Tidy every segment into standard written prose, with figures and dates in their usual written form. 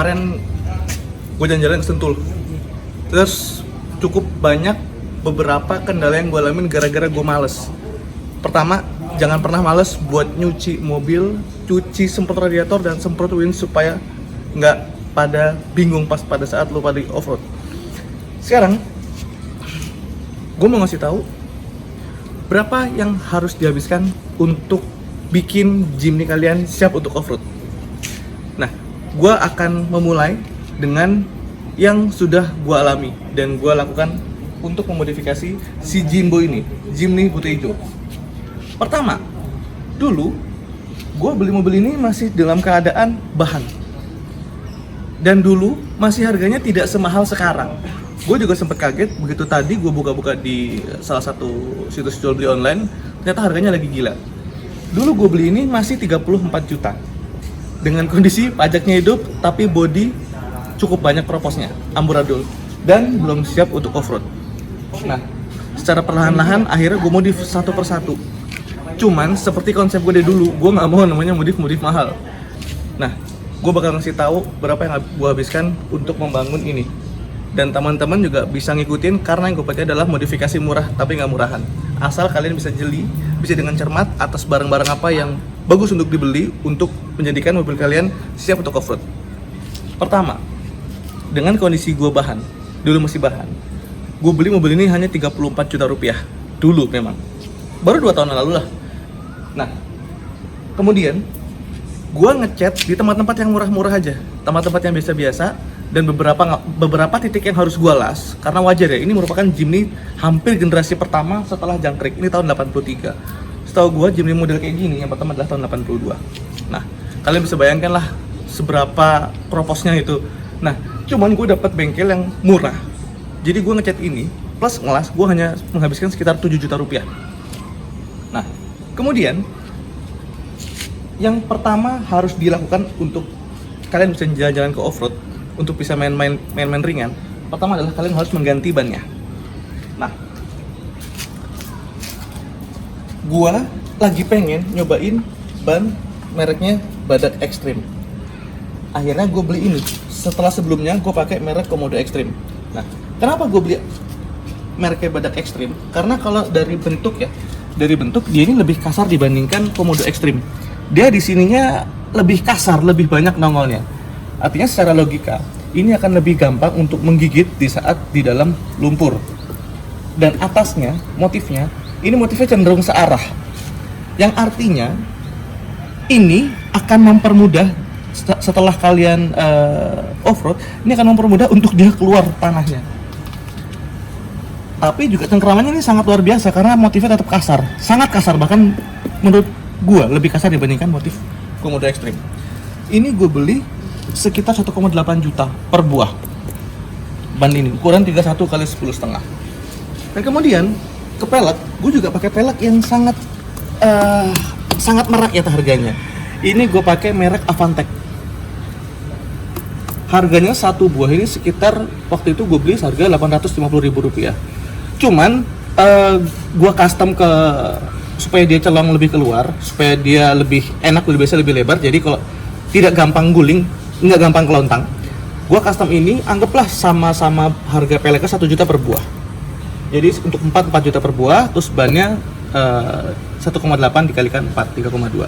kemarin gue jalan-jalan ke Sentul. Terus cukup banyak beberapa kendala yang gue alamin gara-gara gue males. Pertama, jangan pernah males buat nyuci mobil, cuci semprot radiator dan semprot winch supaya nggak pada bingung pas pada saat lu pada off-road. Sekarang, gue mau ngasih tahu berapa yang harus dihabiskan untuk bikin Jimny kalian siap untuk off-road. Nah, gue akan memulai dengan yang sudah gue alami dan gue lakukan untuk memodifikasi si Jimbo ini, Jimny putih hijau. Pertama, dulu gue beli mobil ini masih dalam keadaan bahan, dan dulu masih harganya tidak semahal sekarang. Gue juga sempat kaget begitu tadi gue buka-buka di salah satu situs jual beli online, ternyata harganya lagi gila. Dulu gue beli ini masih 34 juta dengan kondisi pajaknya hidup tapi body cukup banyak proposnya, amburadul, dan belum siap untuk off-road. Nah, secara perlahan-lahan akhirnya gue modif satu persatu. Cuman seperti konsep gue dari dulu, gue nggak mau namanya modif mahal. Nah, gue bakal ngasih tahu berapa yang gue habiskan untuk membangun ini. Dan teman-teman juga bisa ngikutin karena yang gue pakai adalah modifikasi murah tapi nggak murahan. Asal kalian bisa jeli, bisa dengan cermat atas barang-barang apa yang bagus untuk dibeli untuk menjadikan mobil kalian siap untuk off-road. Pertama, dengan kondisi gue bahan, dulu masih bahan, gue beli mobil ini hanya 34 juta rupiah. Dulu memang, baru 2 tahun lalu lah. Nah, kemudian gue ngecat di tempat-tempat yang murah-murah aja, tempat-tempat yang biasa-biasa, dan beberapa titik yang harus gue las, karena wajar ya, ini merupakan Jimny hampir generasi pertama setelah jangkrik, ini tahun 83. Setahu gue Jimny model kayak gini yang pertama adalah tahun 82. Nah, kalian bisa bayangkan lah seberapa proposnya itu. Nah, cuman gue dapat bengkel yang murah, jadi gue ngecat ini plus ngelas gue hanya menghabiskan sekitar 7 juta rupiah. Nah, kemudian yang pertama harus dilakukan untuk kalian bisa jalan-jalan ke off-road, untuk bisa main-main ringan, pertama adalah kalian harus mengganti bannya. Nah, gua lagi pengen nyobain ban mereknya Badak Extreme. Akhirnya gue beli ini. Setelah sebelumnya gue pakai merek Komodo Extreme. Nah, kenapa gue beli mereknya Badak Extreme? Karena kalau dari bentuk ya, dari bentuk dia ini lebih kasar dibandingkan Komodo Extreme. Dia di sininya lebih kasar, lebih banyak nongolnya. Artinya secara logika, ini akan lebih gampang untuk menggigit di saat di dalam lumpur. Dan atasnya, motifnya cenderung searah. Yang artinya, ini akan mempermudah setelah kalian off-road, ini akan mempermudah untuk dia keluar tanahnya. Tapi juga cengkeramannya ini sangat luar biasa karena motifnya tetap kasar. Sangat kasar, bahkan menurut gua lebih kasar dibandingkan motif Komodo Extreme. Ini gue beli sekitar 1,8 juta per buah ban ini, ukuran 31 kali 10,5. Dan kemudian ke pelek, gue juga pakai pelek yang sangat merakyat harganya. Ini gue pakai merek Avantec. Harganya satu buah ini sekitar waktu itu gue beli seharga Rp850.000. Cuman gue custom supaya dia celong lebih keluar, supaya dia lebih enak, lebih biasa, lebih lebar. Jadi kalau tidak gampang guling, nggak gampang kelontang, gue custom ini anggaplah sama-sama harga peleknya 1 juta per buah. Jadi untuk 4 juta per buah, terus bannya 1,8 dikalikan 4, 3,2.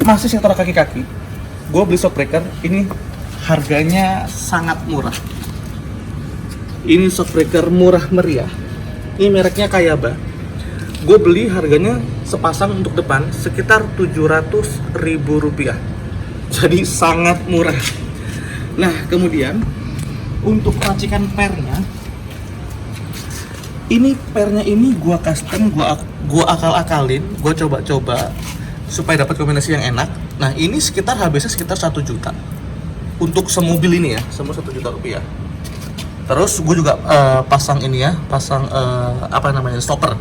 Masih sektor kaki-kaki, gue beli shockbreaker ini harganya sangat murah. Ini shockbreaker murah meriah. Ini mereknya Kayaba. Gue beli harganya sepasang untuk depan sekitar Rp700.000. Jadi sangat murah. Nah, kemudian untuk racikan pernya, ini pernya ini gue custom, gue akal-akalin, gue coba-coba supaya dapat kombinasi yang enak. Nah, ini sekitar habisnya sekitar 1 juta untuk semobil ini ya, semua 1 juta rupiah. Terus gue juga pasang ini ya, stopper.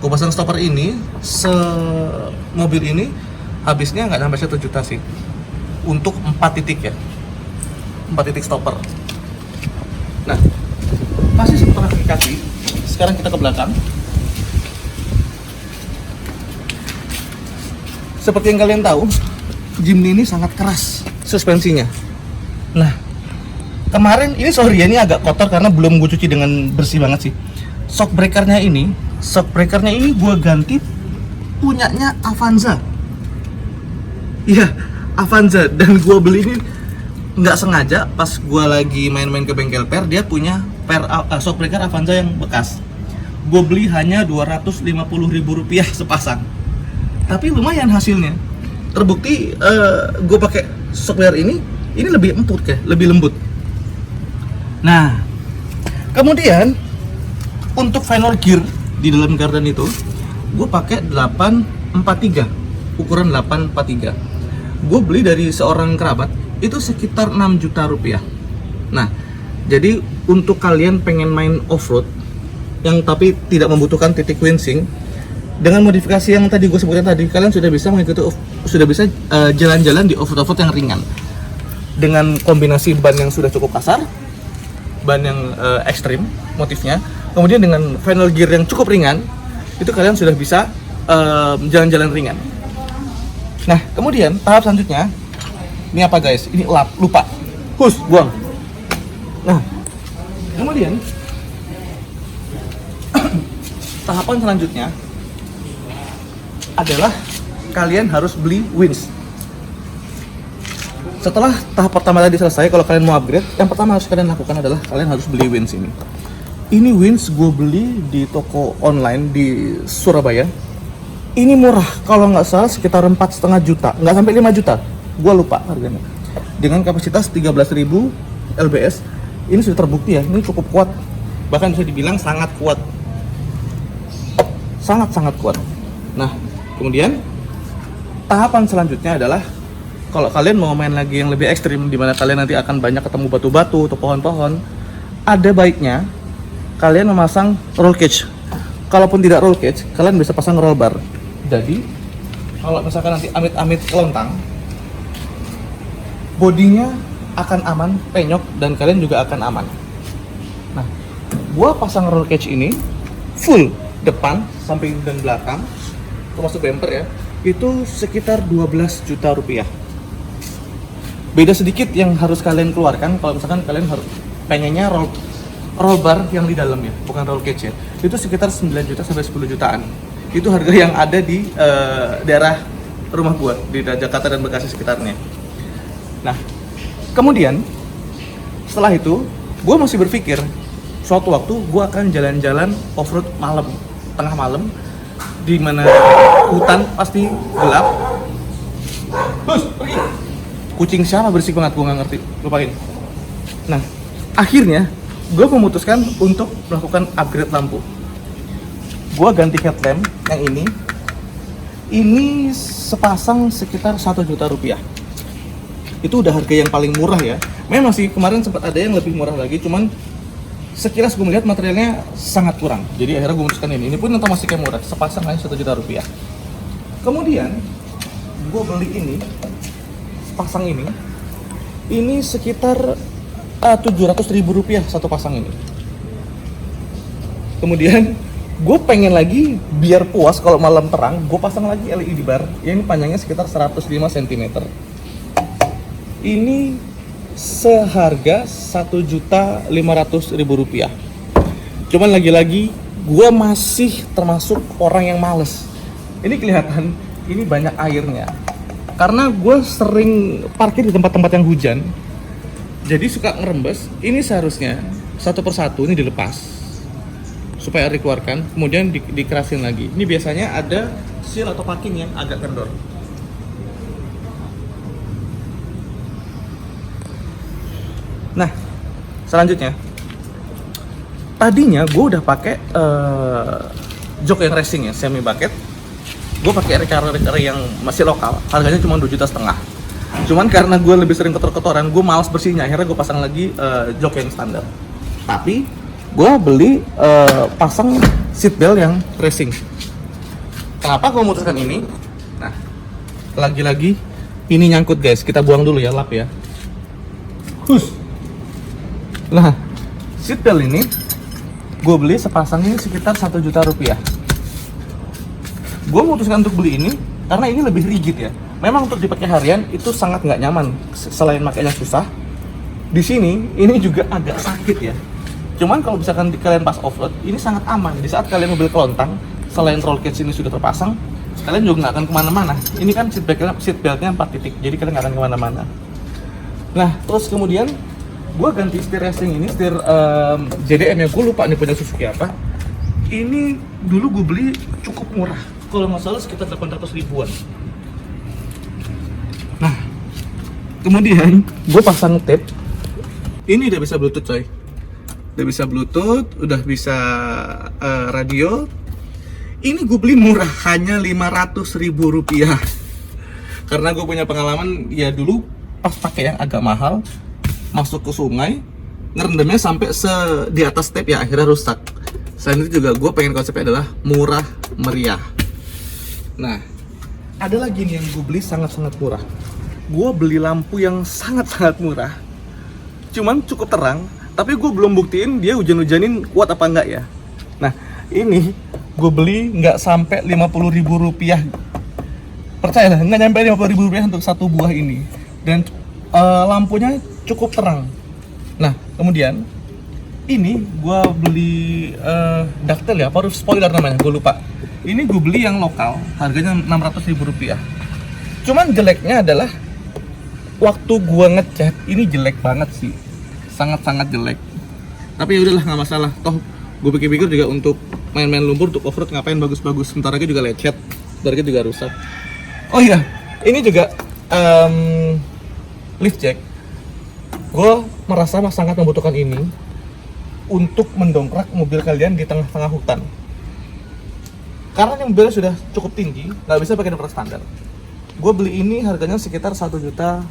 Gue pasang stopper ini, semobil ini habisnya nggak sampai 1 juta sih, untuk 4 titik ya, 4 titik stopper. Nah, masih seputar kaki. Sekarang kita ke belakang. Seperti yang kalian tahu, Jimny ini sangat keras suspensinya. Nah, kemarin ini sorry ya, ini agak kotor karena belum gue cuci dengan bersih banget sih. Shock breakernya ini gue ganti punyanya Avanza. Iya, Avanza. Dan gue beli ini nggak sengaja pas gue lagi main-main ke bengkel per, dia punya shock breaker Avanza yang bekas. Gue beli hanya Rp250.000 sepasang. Tapi lumayan hasilnya. Terbukti gue pakai shock breaker ini lebih empuk ya, lebih lembut. Nah, kemudian untuk final gear di dalam garden itu gue pakai 843, ukuran 843. Gue beli dari seorang kerabat itu sekitar Rp6 juta. Nah, jadi untuk kalian pengen main off-road yang tapi tidak membutuhkan titik winching, dengan modifikasi yang tadi gue sebutkan tadi, kalian sudah bisa jalan-jalan di off-road yang ringan dengan kombinasi ban yang sudah cukup kasar, ban yang ekstrim motifnya, kemudian dengan final gear yang cukup ringan, itu kalian sudah bisa jalan-jalan ringan. Nah, kemudian tahap selanjutnya ini apa guys? Ini lupa. Buang. Nah, kemudian tahapan selanjutnya adalah kalian harus beli winch. Setelah tahap pertama tadi selesai, kalau kalian mau upgrade, yang pertama harus kalian lakukan adalah kalian harus beli winch ini. Ini winch gue beli di toko online di Surabaya. Ini murah, kalau nggak salah sekitar 4,5 juta, nggak sampai 5 juta. Gue lupa harganya. Dengan kapasitas 13.000 lbs, ini sudah terbukti ya, ini cukup kuat. Bahkan bisa dibilang sangat kuat. Sangat-sangat kuat. Nah, kemudian tahapan selanjutnya adalah kalau kalian mau main lagi yang lebih ekstrim, di mana kalian nanti akan banyak ketemu batu-batu atau pohon-pohon, ada baiknya kalian memasang roll cage. Kalaupun tidak roll cage, kalian bisa pasang roll bar. Jadi, kalau misalkan nanti amit-amit kelontang, bodinya akan aman, penyok, dan kalian juga akan aman. Nah, gua pasang roll cage ini full depan, samping, dan belakang, termasuk bumper ya, itu sekitar Rp12 juta. Beda sedikit yang harus kalian keluarkan kalau misalkan kalian harus pengennya roll bar yang di dalam ya, bukan roll cage ya. Itu sekitar 9 juta sampai 10 jutaan. Itu harga yang ada di daerah rumah gua di Jakarta dan Bekasi sekitarnya. Nah, kemudian setelah itu gua masih berpikir suatu waktu gua akan jalan-jalan off-road malam, tengah malam, di mana hutan pasti gelap. Pergi. Kucing siapa berisik banget, gue nggak ngerti, lupain. Nah, akhirnya gue memutuskan untuk melakukan upgrade lampu. Gue ganti headlamp yang ini sepasang sekitar Rp1 juta. Itu udah harga yang paling murah ya. Memang sih kemarin sempat ada yang lebih murah lagi, cuman sekilas gue melihat materialnya sangat kurang. Jadi akhirnya gue memutuskan ini pun termasuk yang murah, sepasang hanya Rp1 juta. Kemudian gue beli ini, pasang ini sekitar Rp700.000 satu pasang ini. Kemudian gue pengen lagi biar puas kalau malam terang, gue pasang lagi LED bar yang panjangnya sekitar 105 cm. Ini seharga Rp1.500.000. Cuman lagi-lagi gue masih termasuk orang yang males. Ini kelihatan ini banyak airnya karena gue sering parkir di tempat-tempat yang hujan, jadi suka ngerembes. Ini seharusnya satu persatu ini dilepas supaya air dikeluarkan, kemudian dikerasin lagi. Ini biasanya ada seal atau parking yang agak kendor. Nah, selanjutnya tadinya gue udah pakai jok yang racing ya, semi bucket. Gue pakai reker yang masih lokal, harganya cuma Rp2,5 juta. Cuman karena gue lebih sering kotor-kotoran, gue malas bersihnya, akhirnya gue pasang lagi jok yang standar. Tapi gue beli pasang seatbelt yang racing. Kenapa gue memutuskan ini? Nah, lagi-lagi ini nyangkut guys, kita buang dulu ya, lap ya. Nah, seatbelt ini gue beli sepasang ini sekitar Rp1 juta. Gue memutuskan untuk beli ini karena ini lebih rigid ya. Memang untuk dipakai harian itu sangat nggak nyaman. Selain makanya susah, Di sini ini juga agak sakit ya. Cuman kalau misalkan kalian pas off-road, ini sangat aman. Di saat kalian mobil kelontang, selain roll cage ini sudah terpasang, kalian juga nggak akan kemana-mana. Ini kan seat beltnya 4 titik, jadi kalian nggak akan kemana-mana. Nah, terus kemudian gue ganti setir racing ini, setir JDM ya, gue lupa nih punya Suzuki apa. Ini dulu gue beli cukup murah, kalau nggak salah sekitar 800 ribuan. Nah, kemudian gue pasang tape. Ini udah bisa Bluetooth coy. Udah bisa Bluetooth, udah bisa radio. Ini gue beli murah, hanya 500 ribu rupiah. Karena gue punya pengalaman, ya dulu pas pakai yang agak mahal, masuk ke sungai, ngerendamnya sampai di atas tape ya, akhirnya rusak. Selain itu juga gue pengen konsepnya adalah murah meriah. Nah, ada lagi nih yang gue beli sangat-sangat murah. Gue beli lampu yang sangat-sangat murah, cuman cukup terang, tapi gue belum buktiin dia hujan-hujanin kuat apa enggak ya. Nah, ini gue beli nggak sampai 50 ribu rupiah. Percayalah, nggak nyampe 50 ribu rupiah untuk satu buah ini. Dan lampunya cukup terang. Nah, kemudian ini gue beli ductile ya, apa roof spoiler namanya, gue lupa. Ini gue beli yang lokal, harganya 600 ribu rupiah. Cuman jeleknya adalah waktu gue ngecat, ini jelek banget sih, sangat-sangat jelek. Tapi ya udahlah, nggak masalah. Toh gue pikir-pikir juga untuk main-main lumpur, untuk off-road ngapain bagus-bagus. Sebentar lagi juga lecet, sebentar lagi juga rusak. Oh iya, ini juga lift jack. Gue merasa sangat membutuhkan ini untuk mendongkrak mobil kalian di tengah-tengah hutan. Karena yang mobilnya sudah cukup tinggi, nggak bisa pakai dongkrak standar. Gue beli ini harganya sekitar 1.500.000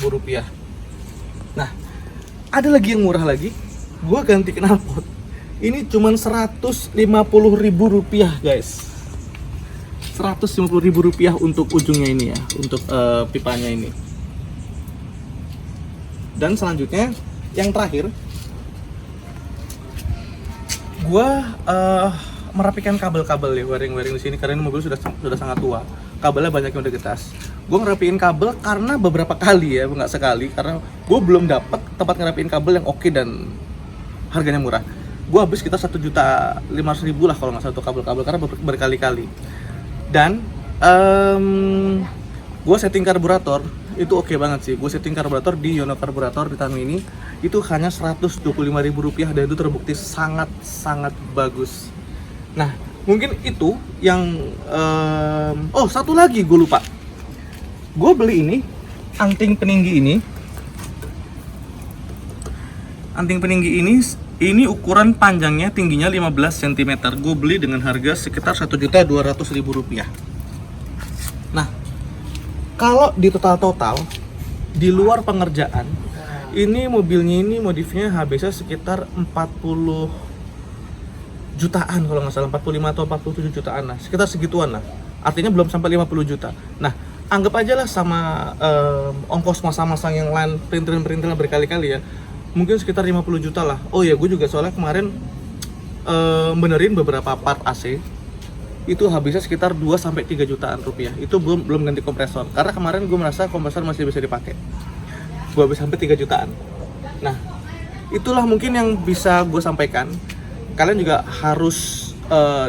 rupiah. Nah, ada lagi yang murah lagi. Gue ganti knalpot. Ini cuma 150.000 rupiah guys. 150.000 rupiah untuk ujungnya ini ya, untuk pipanya ini. Dan selanjutnya, yang terakhir, gue merapikan kabel-kabel ya, wiring-wiring di sini karena ini mobil sudah sangat tua. Kabelnya banyak yang udah getas. Gue ngerapiin kabel karena beberapa kali ya, nggak sekali, karena gue belum dapat tempat ngerapiin kabel yang oke dan harganya murah. Gue habis sekitar 1.500.000 lah kalau nggak salah untuk kabel-kabel karena berkali-kali. Dan gue setting karburator itu oke banget sih. Gue setting karburator di Yono Karburator di Tanmi ini itu hanya 125.000 rupiah dan itu terbukti sangat-sangat bagus. Nah, mungkin itu yang oh, satu lagi gue lupa. Gue beli ini, anting peninggi ini. Anting peninggi ini ukuran panjangnya, tingginya 15 cm. Gue beli dengan harga sekitar 1.200.000 rupiah. Nah, kalau di total di luar pengerjaan, ini mobilnya ini modifnya habisnya sekitar 40 jutaan kalau nggak salah, 45 atau 47 jutaan lah, sekitar segituan lah. Artinya belum sampai 50 juta. Nah, anggap aja lah sama ongkos masang-masang yang lain, perintilan berkali-kali ya, mungkin sekitar 50 juta lah. Oh ya, gue juga soalnya kemarin benerin beberapa part AC itu habisnya sekitar 2-3 jutaan rupiah. Itu belum ganti kompresor, karena kemarin gue merasa kompresor masih bisa dipakai. Gue habis sampai 3 jutaan. Nah, itulah mungkin yang bisa gue sampaikan. Kalian juga harus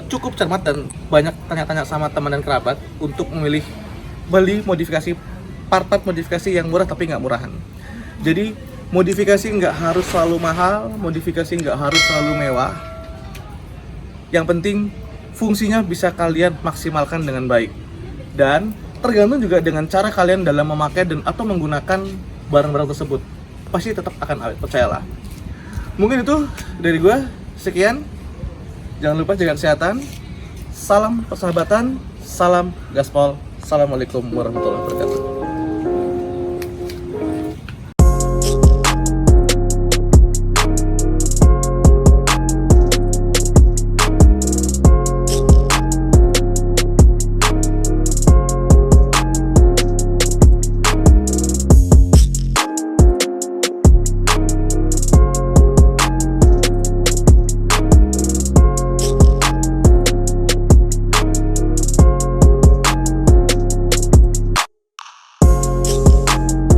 cukup cermat dan banyak tanya-tanya sama teman dan kerabat untuk memilih beli modifikasi, part-part modifikasi yang murah tapi nggak murahan. Jadi modifikasi nggak harus selalu mahal, modifikasi nggak harus selalu mewah. Yang penting fungsinya bisa kalian maksimalkan dengan baik. Dan tergantung juga dengan cara kalian dalam memakai dan atau menggunakan barang-barang tersebut. Pasti tetap akan awet, percayalah. Mungkin itu dari gue. Sekian, jangan lupa jaga kesehatan, salam persahabatan, salam gaspol, assalamualaikum warahmatullahi wabarakatuh.